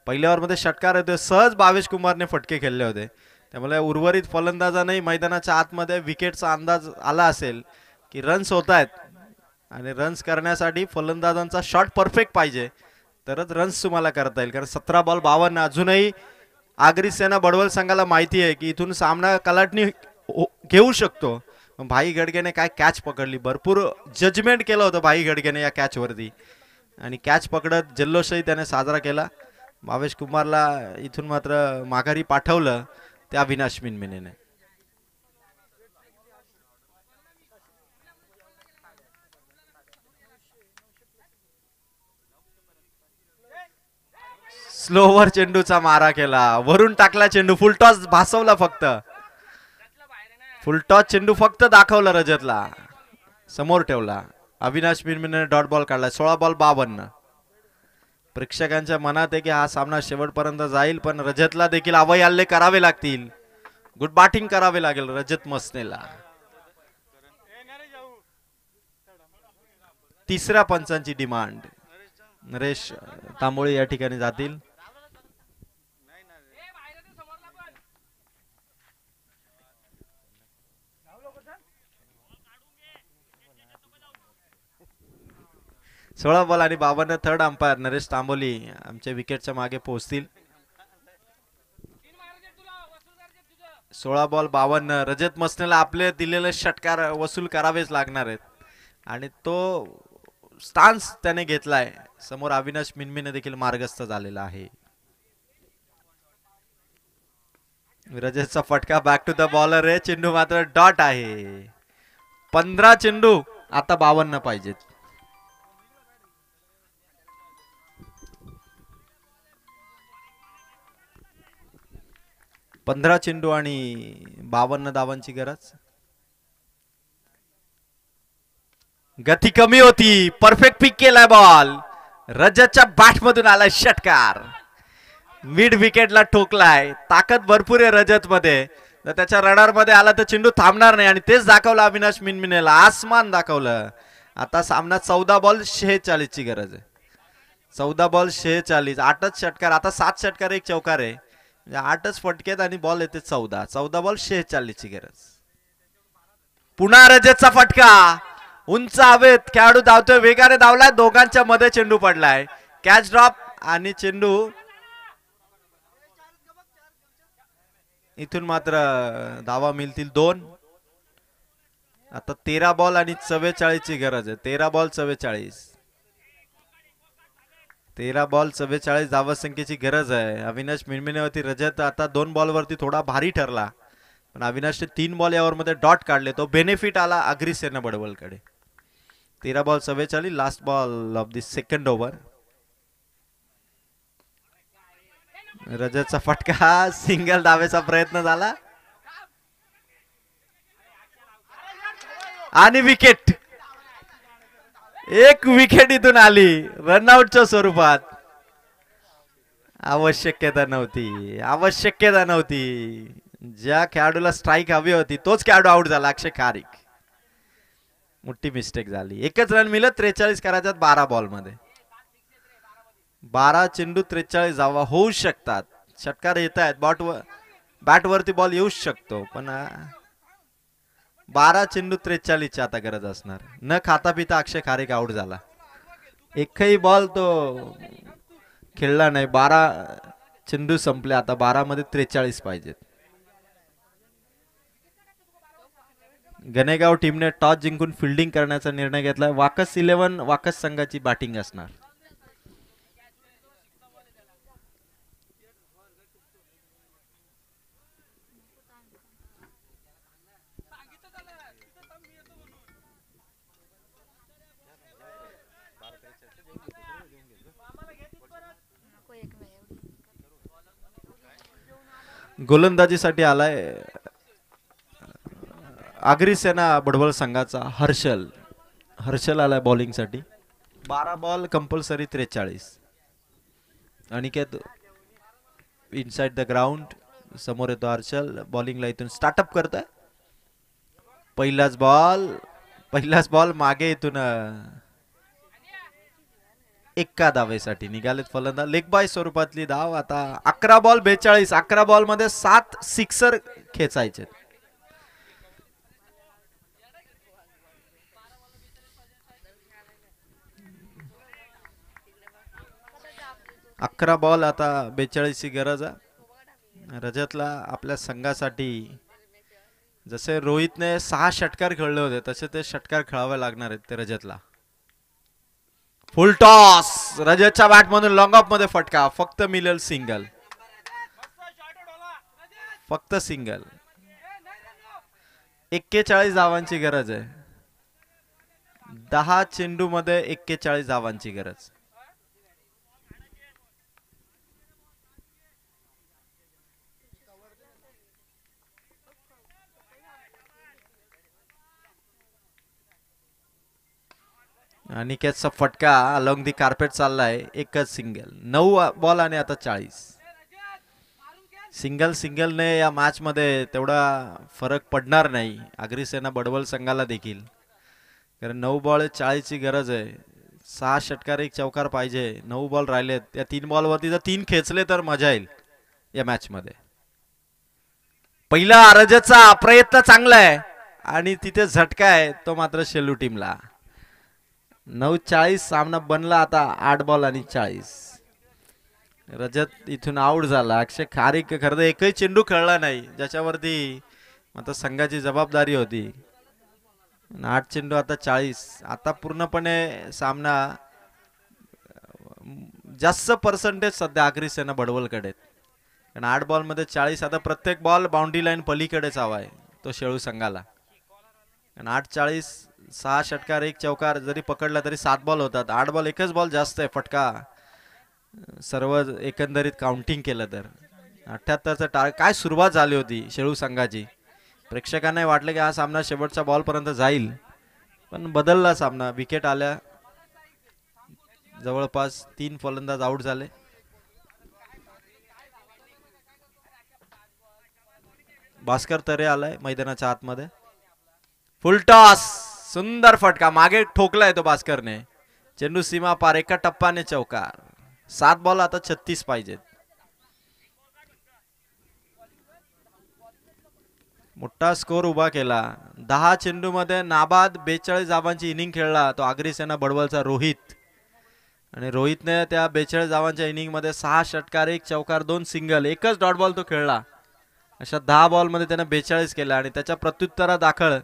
पहिल्या ओव्हरमध्ये षटकार होते, सहज भावेश कुंभारने फटके खेळले होते. त्यामुळे उर्वरित फलंदाजांनाही मैदानाच्या आतमध्ये विकेटचा अंदाज आला असेल की रन्स होत आहेत आणि रन्स करण्यासाठी फलंदाजांचा शॉट परफेक्ट पाहिजे, तरच रन्स तुम्हाला करता येईल. कारण 17 बॉल 52 अजूनही आगरी सेना बडवल संघाला माहिती आहे की इथून सामना कलाटणी घेऊ शकतो. भाई गडगेने काय कॅच पकडली, भरपूर जजमेंट केलं होतं भाई गडगेने या कॅच वरती आणि कॅच पकडत जल्लोषही त्याने साजरा केला. भावेश कुमारला इथून मात्र माघारी पाठवलं त्या अविनाश मिनमिनेने. स्लोवर चेंडूचा मारा केला, वरून टाकला चेंडू, फुलटॉस भासवला फक्त. फुलटॉस चेंडू फक्त दाखवला रजतला, समोर ठेवला. अविनाश मिनमिने डॉट बॉल काढला. 16 बॉल 52. प्रेक्षकांच्या मनात आहे की हा सामना शेवटपर्यंत जाईल, पण रजतला देखील अवयव हल्ले करावे लागतील. गुड बॅटिंग करावे लागेल रजत मसनेला. तिसऱ्या पंचांची डिमांड. नरेश तांबोळी या ठिकाणी जातील. सोळा बॉल आणि 52. थर्ड अंपायर नरेश तांबोली आमच्या विकेटच्या मागे पोहोचतील. 16 बॉल 52. रजत मसनेला आपले दिलेले षटकार वसूल करावेच लागणार आहेत आणि तो स्टान्स त्याने घेतलाय. समोर अविनाश मिनमिने देखील मार्गस्थ झालेला आहे. रजतचा फटका बॅक टू द बॉलर आहे. चेंडू मात्र डॉट आहे. 15 चेंडू आता 52 पाहिजेत. पंधरा चेंडू आणि 52 धावांची गरज. गती कमी होती. परफेक्ट पिक केलाय बॉल. रजतच्या बॅट मधून आलाय षटकार. मिड विकेटला ठोकलाय. ताकद भरपूर आहे रजत मध्ये. जर त्याच्या रडार मध्ये आला तर चेंडू थांबणार नाही आणि तेच दाखवलं अविनाश मिनमिनेला. आसमान दाखवलं. आता सामना 14 बॉल 46 ची गरज आहे. 14 बॉल 46. 8च षटकार. आता 7 षटकार 1 चौकार आहे. 8च फटकेत आणि बॉल येते 14. 14 बॉल 46 ची गरज. पुन्हा रजतचा फटका. उंच हवेत खेळाडू धावतोय. वेगाने धावलाय. दोघांच्या मध्ये चेंडू पडलाय. कॅच ड्रॉप आणि चेंडू इथून मात्र धावा मिळतील 2. आता 13 बॉल आणि 44 ची गरज आहे. 13 बॉल 44. 13 बॉल 44 धावसंख्येची गरज आहे. अविनाश मिनमिनेवरती रजत आता 2 बॉल वरती थोडा भारी ठरला, पण अविनाशने 3 बॉल यावर मध्ये डॉट काढले. तो बेनिफिट आला अग्रिसेना बडवल कडे. 13 ball 44. Last ball of the second over. रजतचा फटका. सिंगल धावेचा प्रयत्न झाला आणि विकेट. एक विकेट इथून आली रनआउटच्या स्वरूपात. आवश्यकता नव्हती. ज्या खेळाडूला स्ट्राईक हवी होती तोच खेळाडू आउट झाला. अक्षय खारीक. मोठी मिस्टेक झाली. एकच रन मिळत. 43 करायच्यात 12 बॉल मध्ये. 12 चेंडू 43 धावा होऊ शकतात. षटकार येत आहेत. बॅट वरती बॉल येऊ शकतो, पण 12 चेंडू 43 ची आता गरज असणार. न खाता पिता अक्षय खारीक आउट झाला. एकही बॉल तो खेळला नाही. 12 चेंडू संपले. आता 12 मध्ये 43 पाहिजेत. गणेगाव टीमने टॉस जिंकून फिल्डिंग करण्याचा निर्णय घेतला. वाकस 11 वाकस संघाची बॅटिंग असणार. गोलंदाजीसाठी आलाय अग्रिसेना बडवल संघाचा हर्षल आलाय बॉलिंग साठी. 12 ball compulsory 43. Aniket inside the ground. समोर येतो हर्षल. बॉलिंगला इथून स्टार्टअप करतोय. पहिलाच बॉल मागे इथून एका धावेसाठी निघालेत फलंदाज. लेग बाय स्वरूपातली धाव. आता 11 बॉल 42. 11 बॉल मध्ये 7 सिक्सर खेचायचे. 11 बॉल आता 42 ची गरज आहे रजतला आपल्या संघासाठी. जसे रोहितने 6 षटकार खेळले होते तसे ते षटकार खेळावे लागणार आहेत ते रजतला. Full toss. रजतच्या बॅट मधून लॉंग ऑफ मध्ये फटका. फक्त मिळेल सिंगल. 41 धावांची गरज आहे. 10 चेंडू मध्ये 41 धावांची गरज. अनिकेतचा फटका अलॉंग दी कार्पेट चाललाय. एकच सिंगल. 9 बॉल आणि आता 40. सिंगलने या मॅच मध्ये तेवढा फरक पडणार नाही अग्रिसेना बडवल संघाला देखील, कारण 9 बॉल 40 ची गरज आहे. 6 षटकार 1 चौकार पाहिजे. 9 बॉल राहिलेत. त्या 3 बॉल वरती जर 3 खेचले तर मजा येईल या मॅच मध्ये. पहिला रजतचा प्रयत्न चांगला आहे आणि तिथे झटका आहे तो मात्र शेलू टीमला. 9:40 सामना बनला आता. 8 बॉल आणि 40. रजत इथून आउट झाला. अक्षय खारीक खरं तर एकही चेंडू खेळला नाही ज्याच्यावरती आता संघाची जबाबदारी होती. 8 चेंडू आता 40. आता पूर्णपणे सामना जास्त पर्सेंटेज सध्या अग्रिसेना बडवलकडे. कारण 8 बॉल मध्ये 40. आता प्रत्येक बॉल बाउंड्री लाईन पलीकडेच हवा आहे तो शेळू संघाला. 8:40 6 षटकार 1 चौकार जरी पकडला तरी 7 बॉल होतात. 8 बॉल एकच बॉल जास्त आहे फटका सर्व एकंदरीत काउंटिंग केलं तर. 78चा टार्गेट. काय सुरुवात झाली होती शेळू संघाची. प्रेक्षकांना वाटलं की हा सामना शेवटच्या बॉल पर्यंत जाईल, पण बदलला सामना. विकेट आल्या. जवळपास 3 फलंदाज आउट झाले. भास्कर तरे आलाय मैदानाच्या आतमध्ये. फुल टॉस. सुंदर फटका मागे ठोकलाय तो भास्करने. चेंडू सीमा पार. एका टप्प्याने चौकार. 7 बॉल आता 36 पाहिजेत. मोठा स्कोर उभा केला. 10 चेंडू मध्ये नाबाद 42 धावांची इनिंग खेळला तो अग्रिसेना बडवलचा रोहित. आणि रोहितने त्या 42 धावांच्या इनिंग मध्ये 6 षटकार 1 चौकार 2 सिंगल एकच डॉट बॉल तो खेळला. अशा 10 बॉल मध्ये त्याने 42 केला आणि त्याच्या प्रत्युत्तरा दाखल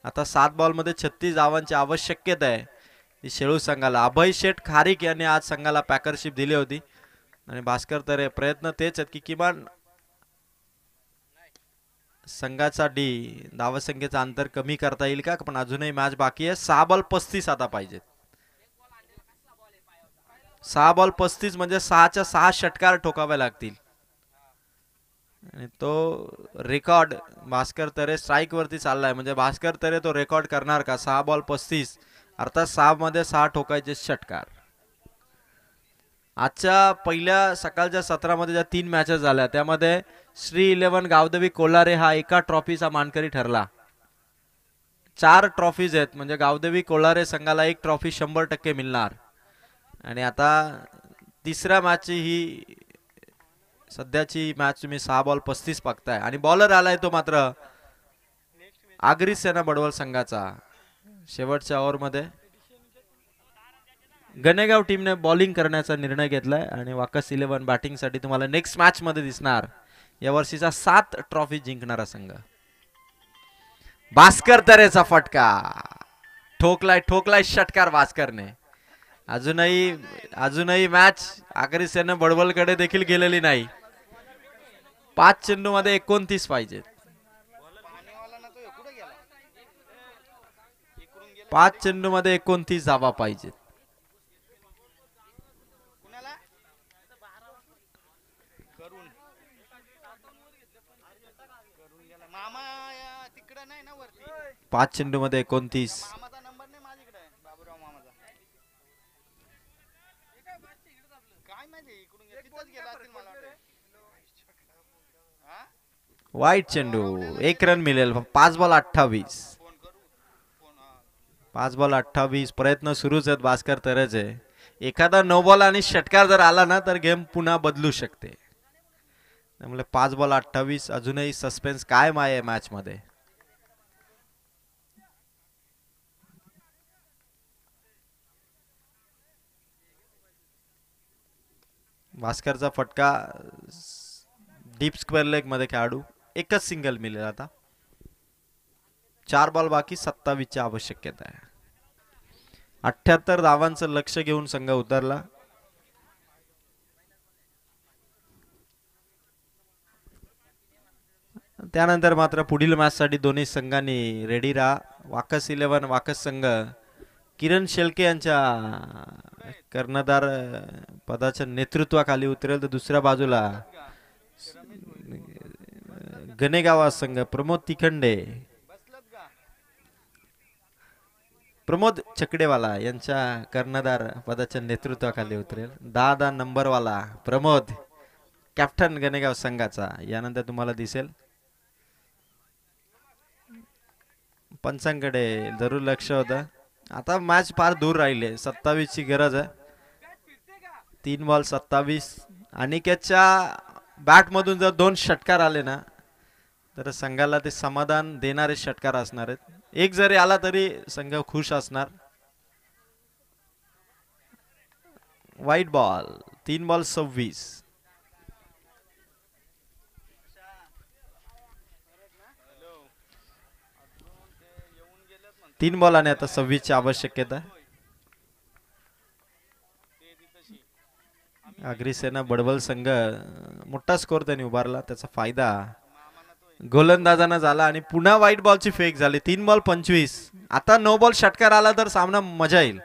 आता 7 बॉल मध्ये 36 धावांची आवश्यकता आहे ती शेळू संघाला. अभय शेठ खारीक यांनी आज संघाला पॅकरशिप दिली होती आणि भास्कर तरे प्रयत्न तेच आहेत की किमान संघाचा धावसंख्येचा अंतर कमी करता येईल का. पण अजूनही मॅच बाकी आहे. 6 बॉल 35 आता पाहिजेत. 6 बॉल 35 म्हणजे 6च्या 6 षटकार ठोकावे लागतील आणि तो रेकॉर्ड भास्कर तरे स्ट्राईक वरती चाललाय. म्हणजे भास्कर तरे तो रेकॉर्ड करणार का. 6 बॉल 35 अर्थात 6 मध्ये 6 ठोकायचे षटकार. आजच्या पहिल्या सकाळच्या सत्रामध्ये ज्या 3 मॅचेस झाल्या त्यामध्ये श्री 11 गावदेवी कोलारे हा एका ट्रॉफीचा मानकरी ठरला. 4 ट्रॉफीज आहेत म्हणजे गावदेवी कोलारे संघाला 1 ट्रॉफी 100% मिळणार. आणि आता तिसऱ्या मॅचची ही सध्याची मॅच तुम्ही 6 बॉल 35 बघताय आणि बॉलर आलाय तो मात्र अग्रिसेना बडवल संघाचा. शेवटच्या ओव्हर मध्ये गणेगाव टीमने बॉलिंग करण्याचा निर्णय घेतलाय आणि वाकस 11 बॅटिंग साठी तुम्हाला नेक्स्ट मॅच मध्ये दिसणार. या वर्षीचा 7 ट्रॉफी जिंकणारा संघ. भास्कर तरेचा फटका. ठोकलाय षटकार भास्करने. अजूनही मॅच अग्रिसेना बडवलकडे देखील गेलेली नाही. 5 चेंडू मध्ये 29 पाहिजेत. 5 चेंडू मध्ये 29 धावा पाहिजेत. मामा तिकडे नाही ना वरती. 5 चेंडू मध्ये 29. मामाचा नंबर नाही माझ्याकडे. बाबूराव मामाचा काय माहिती इकडून तिथंच गेला असेल मला वाटतं. वाईट चेंडू. 1 रन मिळेल. 5 बॉल 28. 5 बॉल 28. प्रयत्न सुरूच आहेत भास्कर तरेचे. एखादा 9 बॉल आणि षटकार जर आला ना तर गेम पुन्हा बदलू शकते. त्यामुळे 5 बॉल 28. अजूनही सस्पेन्स कायम आहे मॅच मध्ये. भास्करचा फटका डीप स्क्वेअर लेग मध्ये खेळाडू. एकच सिंगल मिळेल आता. 4 बॉल बाकी. 27 ची आवश्यकता आहे. 78 धावांचं लक्ष घेऊन संघ उतरला. त्यानंतर मात्र पुढील मॅच साठी दोन्ही संघांनी रेडी राहा. वाकस 11 वाकस संघ किरण शेळके यांच्या कर्णधार पदाच्या नेतृत्वाखाली उतरेल तर दुसऱ्या बाजूला गणेगाव संघ प्रमोद तिखंडे प्रमोद चकडेवाला यांच्या कर्णधार पदाच्या नेतृत्वाखाली उतरेल. 10 नंबरवाला प्रमोद, कॅप्टन गणेगाव संघाचा, यानंतर तुम्हाला दिसेल. पंचांकडे जरूर लक्ष होतं. आता मॅच फार दूर राहिले. 27 ची गरज आहे. 3 बॉल 27. अनिकेतच्या बॅट मधून जर 2 षटकार आले ना तर संघाला ते समाधान देणारे षटकार असणार आहेत. एक जरी आला तरी संघ खुश असणार. वाईट बॉल. 3 बॉल 26. तीन बॉल आणि आता 26 ची आवश्यकता. अग्रिसेना बडबल संघ मोठा स्कोर त्यांनी उभारला. त्याचा फायदा गोलंदाजांना झाला आणि पुन्हा व्हाईट बॉलची फेक झाली. 3 बॉल 25. आता नो बॉल षटकार आला तर सामना मजा येईल,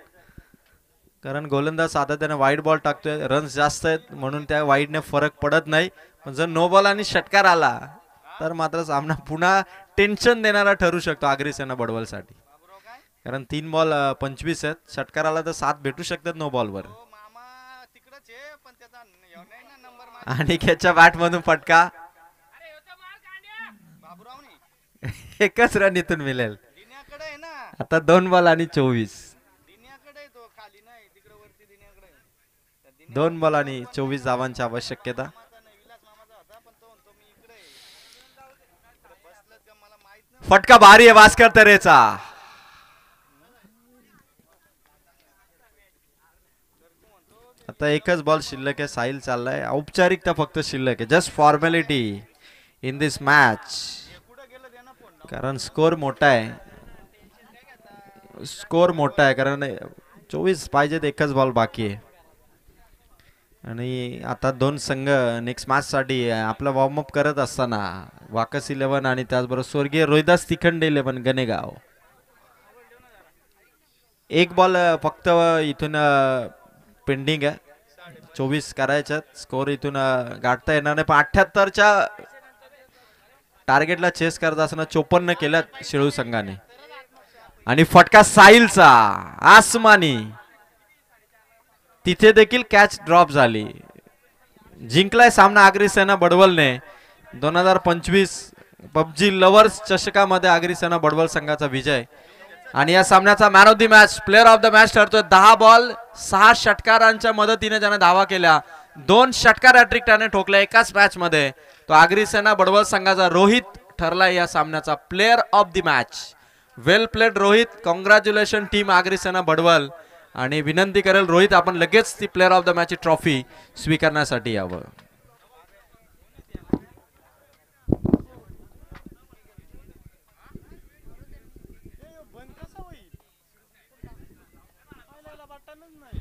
कारण गोलंदाज सातत्याने व्हाईट बॉल टाकतोय. रन्स जास्त आहेत म्हणून त्या व्हाईटने फरक पडत नाही. पण जर नो बॉल आणि षटकार आला तर मात्र सामना पुन्हा टेन्शन देणारा ठरू शकतो अग्रिसेना बडबलसाठी, कारण 3 बॉल 25 आहेत. षटकार आला तर 7 भेटू शकतात नो बॉलवर. आणि त्याच्या बॅट मधून फटका. एकच रन इथून मिळेल. आता 2 बॉल आणि 24. 2 बॉल आणि 24 धावांची आवश्यकता. फटका भारी आहे भास्कर तरेचा. आता एकच बॉल शिल्लक आहे. साहिल चाललाय. औपचारिकता फक्त शिल्लक आहे. Just formality in this match, कारण स्कोर मोठा आहे. स्कोर मोठा आहे कारण 24 पाहिजेत. एकच बॉल बाकी आहे. आणि आता 2 संघ नेक्स्ट मॅच साठी आपला वॉर्मअप करत असताना वाकस 11 आणि त्याचबरोबर स्वर्गीय रोहिदास तिखंडे 11 गणेगाव. एक बॉल फक्त इथून पेंडिंग आहे. 24 करायच्यात. स्कोर इथून गाठता येणार नाही. पण 78च्या टार्गेटला चेस करत असताना 54 केल्यात शेळू संघाने. आणि फटका साहिलचा आसमानी. तिथे देखील कॅच ड्रॉप झाली. जिंकलाय सामना अग्रिसेना बडवलने. 2025 पबजी लवर्स चषकामध्ये अग्रिसेना बडवल संघाचा विजय. आणि या सामन्याचा man of the match, player of the match ठरतोय. 10 बॉल 6 षटकारांच्या मदतीने ज्याने धावा केल्या, 2 षटकार हॅट्रिक त्याने ठोकल्या एकाच मॅच मध्ये, तो अग्रिसेना बडवल संघाचा रोहित ठरला या सामन्याचा player of the match. Well played Rohit. Congratulation team Agrisena Badwal. आणि विनंती करेल रोहित, आपण लगेच ती player of the match trophy स्वीकारण्यासाठी यावं. बंद कसा होईल? बटानच नाही.